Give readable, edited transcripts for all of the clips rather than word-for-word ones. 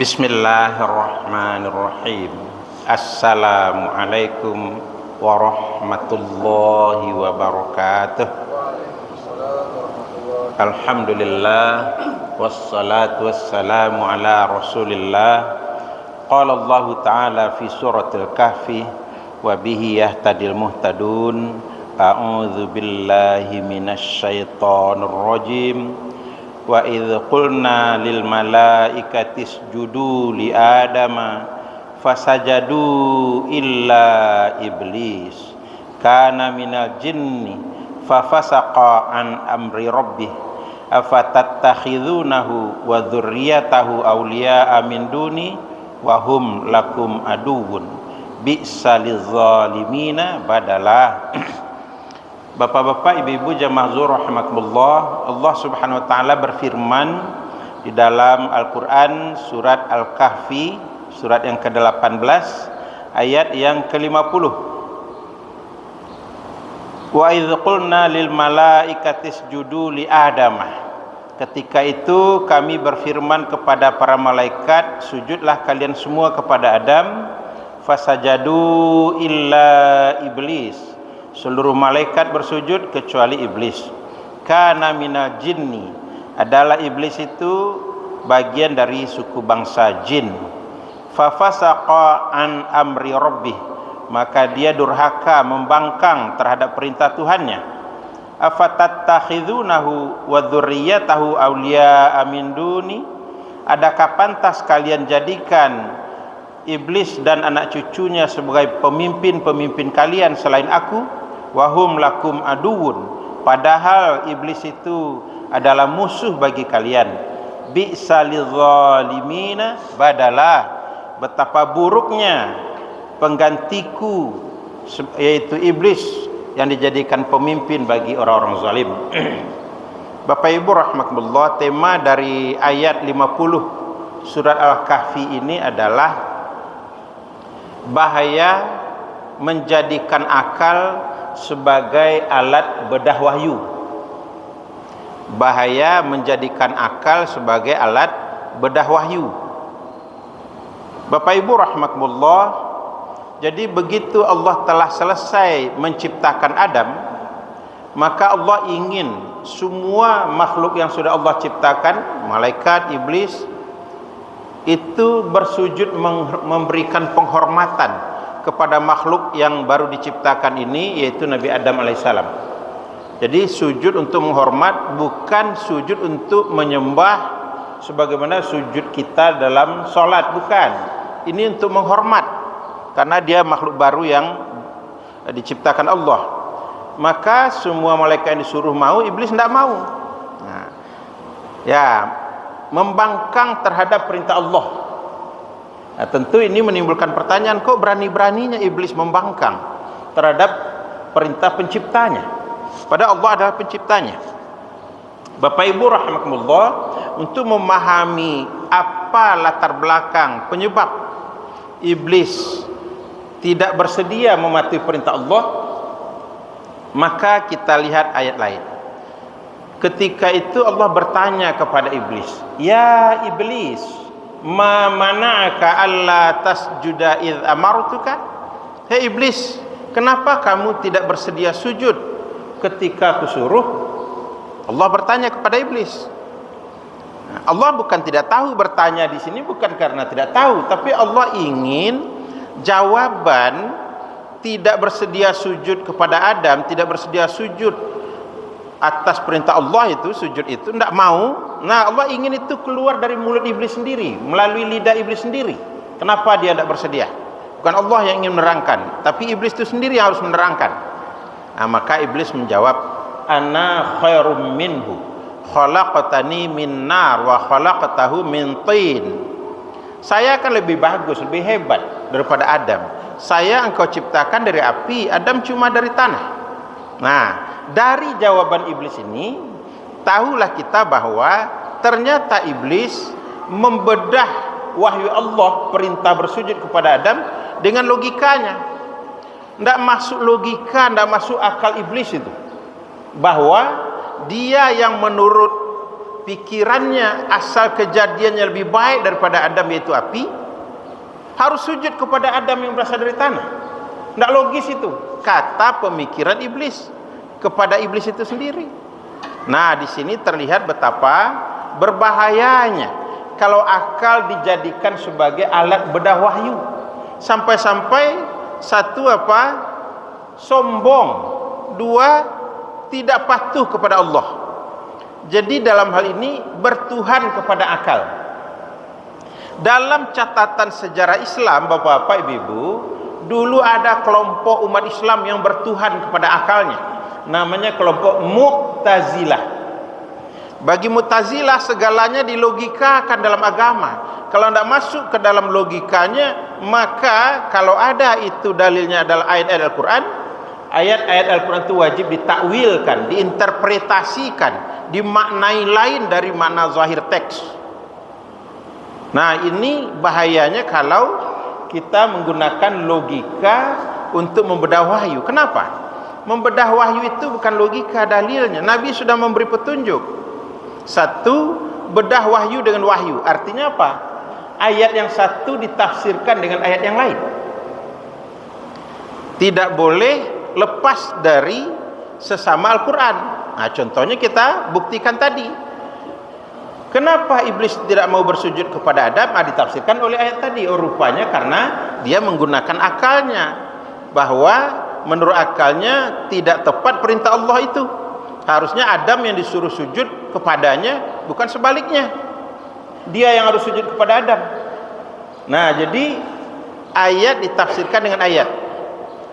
Bismillahirrahmanirrahim. Assalamualaikum warahmatullahi wabarakatuh. Alhamdulillah wassalatu wassalamu ala Rasulillah. Qala Allah Ta'ala fi suratul Kahfi wa bihi yahtadil muhtadun. A'udzu billahi minasy syaithanir rajim. Wa idh qulna lil malaikati isjudu li adama fasajadu illa iblis kana minal jinni fafasaqa an amri rabbih afatattakhidunahu wa dzurriyyatahu awliya'a min duni wa hum lakum aduwwun bi'saliz zalimina badala. Bapak-bapak, ibu-ibu, jamaah zuhur rahimakumullah, Allah Subhanahu wa taala berfirman di dalam Al-Qur'an surat Al-Kahfi, surat yang ke-18 ayat yang ke-50. Wa idz qulna lil malaikati isjudu li adama. Ketika itu kami berfirman kepada para malaikat, sujudlah kalian semua kepada Adam. Fasajadu illa iblis. Seluruh malaikat bersujud kecuali iblis. Kana minal jinni, adalah iblis itu bagian dari suku bangsa jin. Fafasaqa an amri rabbih, maka dia durhaka, membangkang terhadap perintah Tuhannya. Afatattakhidunahu wa dzurriyyatahu awliya'a min duni, adakah pantas kalian jadikan iblis dan anak cucunya sebagai pemimpin-pemimpin kalian selain aku? Wahum lakum aduwwun, padahal iblis itu adalah musuh bagi kalian. Bi'saliz zalimina badala, betapa buruknya penggantiku, yaitu iblis yang dijadikan pemimpin bagi orang-orang zalim. Bapak Ibu rahimakumullah, tema dari ayat 50 surat Al-Kahfi ini adalah bahaya menjadikan akal sebagai alat bedah wahyu. Bahaya menjadikan akal sebagai alat bedah wahyu. Bapak Ibu rahimakumullah, jadi begitu Allah telah selesai menciptakan Adam, maka Allah ingin semua makhluk yang sudah Allah ciptakan, malaikat, iblis, itu bersujud memberikan penghormatan kepada makhluk yang baru diciptakan ini, yaitu Nabi Adam alaihissalam. Jadi sujud untuk menghormat, bukan sujud untuk menyembah sebagaimana sujud kita dalam sholat, bukan. Ini untuk menghormat, karena dia makhluk baru yang diciptakan Allah. Maka semua malaikat yang disuruh mau, iblis tidak mau. Nah, ya, membangkang terhadap perintah Allah. Nah, tentu ini menimbulkan pertanyaan, kok berani-beraninya iblis membangkang terhadap perintah penciptanya, padahal Allah adalah penciptanya. Bapak Ibu rahimakumullah, untuk memahami apa latar belakang penyebab iblis tidak bersedia mematuhi perintah Allah, maka kita lihat ayat lain. Ketika itu Allah bertanya kepada iblis, "Ya iblis, ma mana'aka alla tasjuda idh amartuka?" Hei iblis, kenapa kamu tidak bersedia sujud ketika aku suruh? Allah bertanya kepada iblis. Allah bukan tidak tahu, bertanya di sini bukan karena tidak tahu, tapi Allah ingin jawaban tidak bersedia sujud kepada Adam, tidak bersedia sujud atas perintah Allah itu, sujud itu tidak mau. Nah, Allah ingin itu keluar dari mulut iblis sendiri, melalui lidah iblis sendiri. Kenapa dia tidak bersedia? Bukan Allah yang ingin menerangkan, tapi iblis itu sendiri yang harus menerangkan. Nah, maka iblis menjawab, "Ana khairum minhu, khalaqtani min nar wa khalaqtahu min tin." Saya akan lebih bagus, lebih hebat daripada Adam. Saya engkau ciptakan dari api, Adam cuma dari tanah. Nah, dari jawaban iblis ini, tahulah kita bahwa ternyata iblis membedah wahyu Allah, perintah bersujud kepada Adam dengan logikanya. Tidak masuk logika, tidak masuk akal iblis itu, bahwa dia yang menurut pikirannya asal kejadiannya lebih baik daripada Adam, yaitu api, harus sujud kepada Adam yang berasal dari tanah. Tidak logis itu, kata pemikiran iblis kepada iblis itu sendiri. Nah, di sini terlihat betapa berbahayanya kalau akal dijadikan sebagai alat bedah wahyu. Sampai-sampai satu sombong, dua tidak patuh kepada Allah. Jadi dalam hal ini bertuhan kepada akal. Dalam catatan sejarah Islam, Bapak-bapak, Ibu-ibu, dulu ada kelompok umat Islam yang bertuhan kepada akalnya. Namanya kelompok Mu'tazilah. Bagi Mu'tazilah segalanya dilogikakan dalam agama. Kalau tidak masuk ke dalam logikanya, maka kalau ada itu dalilnya adalah ayat-ayat Al-Quran, ayat-ayat Al-Quran itu wajib ditakwilkan, diinterpretasikan, dimaknai lain dari makna zahir teks. Nah, ini bahayanya kalau kita menggunakan logika untuk membedah wahyu. Kenapa? Membedah wahyu itu bukan logika dalilnya. Nabi sudah memberi petunjuk. Satu, bedah wahyu dengan wahyu. Artinya apa? Ayat yang satu ditafsirkan dengan ayat yang lain. Tidak boleh lepas dari sesama Al-Quran. Nah, contohnya kita buktikan tadi. Kenapa iblis tidak mau bersujud kepada Adam? Ditafsirkan oleh ayat tadi. Rupanya karena dia menggunakan akalnya, bahwa menurut akalnya tidak tepat perintah Allah itu. Harusnya Adam yang disuruh sujud kepadanya, bukan sebaliknya. Dia yang harus sujud kepada Adam. Nah, jadi ayat ditafsirkan dengan ayat.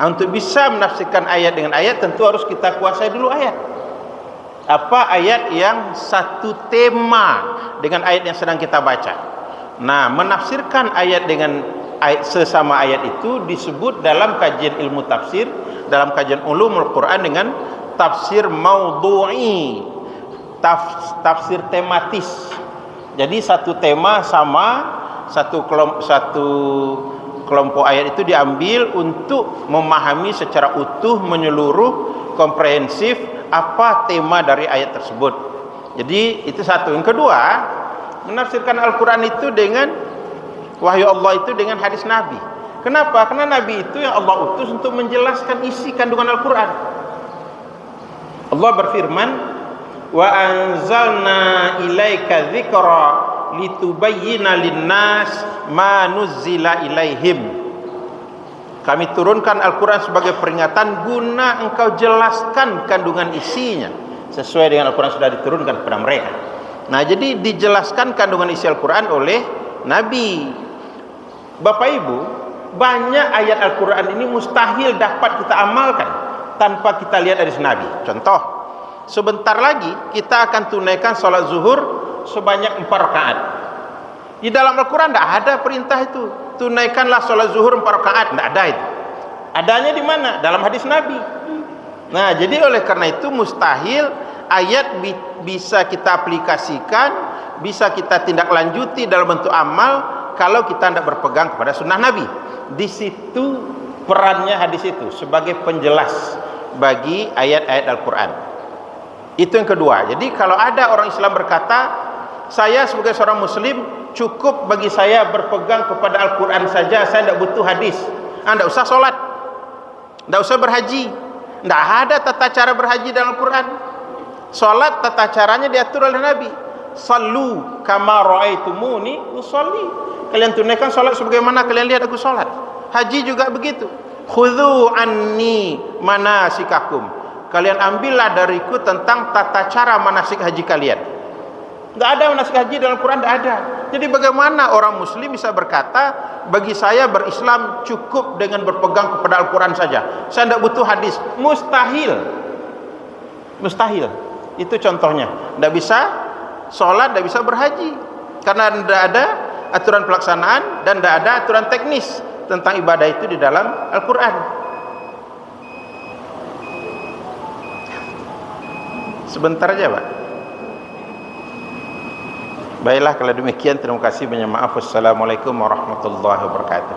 Untuk bisa menafsirkan ayat dengan ayat, tentu harus kita kuasai dulu ayat. Apa ayat yang satu tema dengan ayat yang sedang kita baca. Nah, menafsirkan ayat dengan ayat, sesama ayat itu disebut dalam kajian ilmu tafsir, dalam kajian ulumul Quran dengan tafsir maudhu'i, tafsir tematis. Jadi satu tema sama satu kelompok ayat itu diambil untuk memahami secara utuh, menyeluruh, komprehensif apa tema dari ayat tersebut. Jadi itu satu. Yang kedua, menafsirkan Al-Quran itu dengan wahyu Allah itu dengan hadis Nabi. Kenapa? Karena Nabi itu yang Allah utus untuk menjelaskan isi kandungan Al-Quran. Allah berfirman, wa anzalna ilaika dzikra litubayyina linnas ma nuzzila ilaihim. Kami turunkan Al-Quran sebagai peringatan guna engkau jelaskan kandungan isinya sesuai dengan Al-Quran sudah diturunkan kepada mereka. Nah, jadi dijelaskan kandungan isi Al-Quran oleh Nabi. Bapak Ibu, banyak ayat Al-Quran ini mustahil dapat kita amalkan tanpa kita lihat dari Nabi. Contoh, sebentar lagi kita akan tunaikan sholat zuhur sebanyak 4 rakaat. Di dalam Al-Quran tidak ada perintah itu, tunaikanlah sholat zuhur 4 rakaat. Tidak ada itu. Adanya di mana? Dalam hadis Nabi. Nah, jadi oleh karena itu mustahil ayat bisa kita aplikasikan, bisa kita tindak lanjuti dalam bentuk amal kalau kita tidak berpegang kepada sunnah Nabi. Di situ perannya hadis itu sebagai penjelas bagi ayat-ayat Al-Quran. Itu yang kedua. Jadi kalau ada orang Islam berkata, saya sebagai seorang Muslim cukup bagi saya berpegang kepada Al-Quran saja, saya tidak butuh hadis. Tidak usah sholat, tidak usah berhaji. Tidak ada tata cara berhaji dalam Al-Quran. Sholat tata caranya diatur oleh Nabi. Sallu kama ra'aitumuni usolli. Kalian tunaikan sholat sebagaimana kalian lihat aku sholat. Haji juga begitu. Khudhu anni manasikakum. Kalian ambillah dariku tentang tata cara manasik haji kalian. Tidak ada manasik haji dalam Al-Quran, tidak ada. Jadi bagaimana orang Muslim bisa berkata, bagi saya berislam cukup dengan berpegang kepada Al-Quran saja, saya tidak butuh hadis? Mustahil. Mustahil. Itu contohnya. Tidak bisa sholat, tidak bisa berhaji, karena tidak ada aturan pelaksanaan dan tidak ada aturan teknis tentang ibadah itu di dalam Al-Quran. Sebentar aja, Pak. Baiklah, kalau demikian terima kasih, banyak maaf. Wassalamualaikum warahmatullahi wabarakatuh.